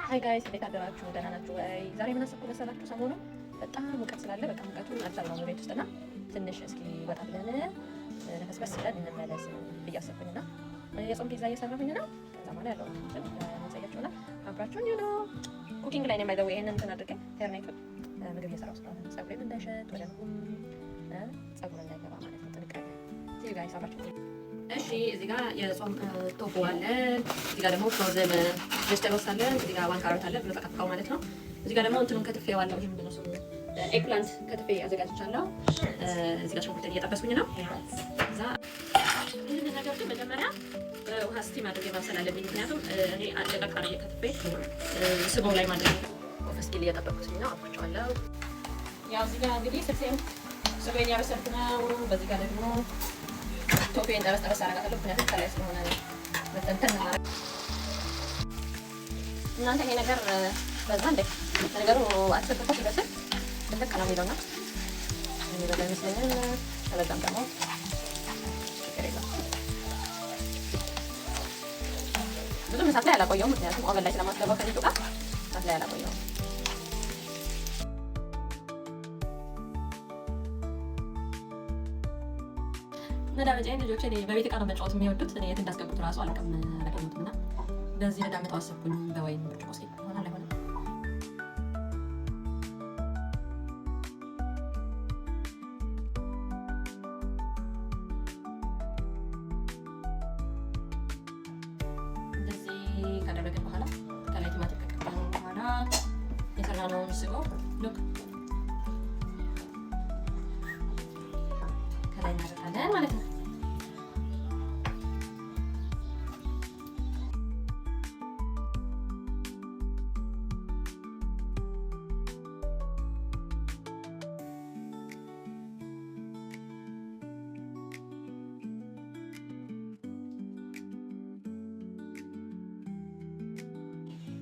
ሃይ ጋይስ እንዴት አደራችሁ? ደህና ናችሁ ወይ? ዛሬ ምን አሰብኩ መሰላችሁ? ሰሞኑን በጣም ሙቀት ስላለ በቃ ሙቀቱን አልቻልነውም ቤት ውስጥና ትንሽ እስኪ ወጣ ብለን ነፈስበስ ብለን እንመለስ ብዬ አሰብኩኝና የጾም ፒዛ እየሰራሁኝ ነው። ከዛ ማለት ያለው ማሳያችሁና አብራችሁኝ ነው። ኩኪንግ ላይ ነው የማይዘው ይሄንን እንትን አድርጌ ሄርኔቱን ምግብ እየሰራሁ ስለሆነ ፀጉሬም እንዳይሸት ወደ ፀጉር እንዳይገባ ማለት ነው። ጥንቃቄ እዚህ ጋር ይሰራችሁ። እሺ እዚህ ጋር የጾም ቶፉ አለ። እዚህ ጋር ደግሞ ፍሮዘን ቬጅቴብልስ አለ። እዚህ ጋር ዋን ካሮት አለ ብሎ ተቀጥቅጠው ማለት ነው። እዚህ ጋር ደግሞ እንትኑን ከትፌዋለሁ። ይሄ ምንድነው ስሙ? ኤግፕላንት ከትፌ አዘጋጅቻለሁ። እዚህ ጋር ሽንኩርት እየጠበስኩኝ ነው። እዛ ይሄንን ነገር ግን መጀመሪያ በውሃ ስቲም አድርጌ ማብሰል አለብኝ። ምክንያቱም እኔ አደቃቃ ነው ከትፌ ስጋው ላይ ማድረግ እስኪል እየጠበቅኩኝ ነው። አጥቻለሁ። ያው እዚህ ጋር እንግዲህ ስጋዬን ያበሰልኩ ነው። በዚህ ጋር ደግሞ ቶፌን ጠበስ አደርጋለሁ። ምክንያቱም ከላይ ስለሆነ እንትን ማለት እናንተ ይሄ ነገር በዛ እንደ ነገሩ አትሰጥቶ ሲበስል ልክ ነው የሚለውና እኔ በዛ ይመስለኛል። ከበዛም ደግሞ ችግር የለውም። ብዙም እሳት ላይ አላቆየውም፣ ምክንያቱም ኦቨን ላይ ስለማስገባው ከዚህ ጋር እሳት ላይ አላቆየውም። መዳመጫዬን ልጆቼ በቤት ዕቃ ነው መጫወት የሚወዱት። እኔ የት እንዳስገቡት እራሱ አላውቅም። አላገኘሁትም እና በዚህ ልዳምጠው አሰብኩኝ በወይን ብርጭቆ እስኪ ይሆናል አይሆንም። እንደዚህ ካደረግን በኋላ ከላይ ቲማቲም ከቀባን በኋላ የሰራነውን ስጎ ሉክ ከላይ እናደርጋለን ማለት ነው።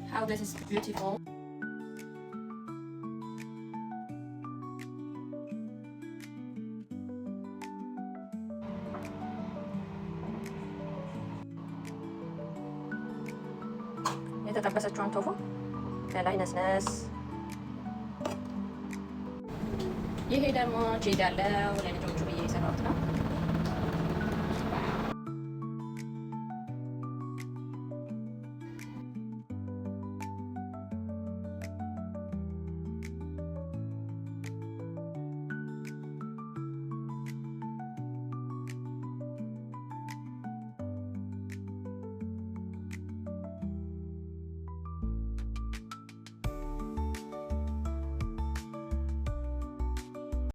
How this is beautiful. የተጠበሰችውን ቶፉ ከላይ ነስነስ። ይሄ ደግሞ ቺዝ ያለው ለልጆቹ ብዬ የሰራሁት ነው።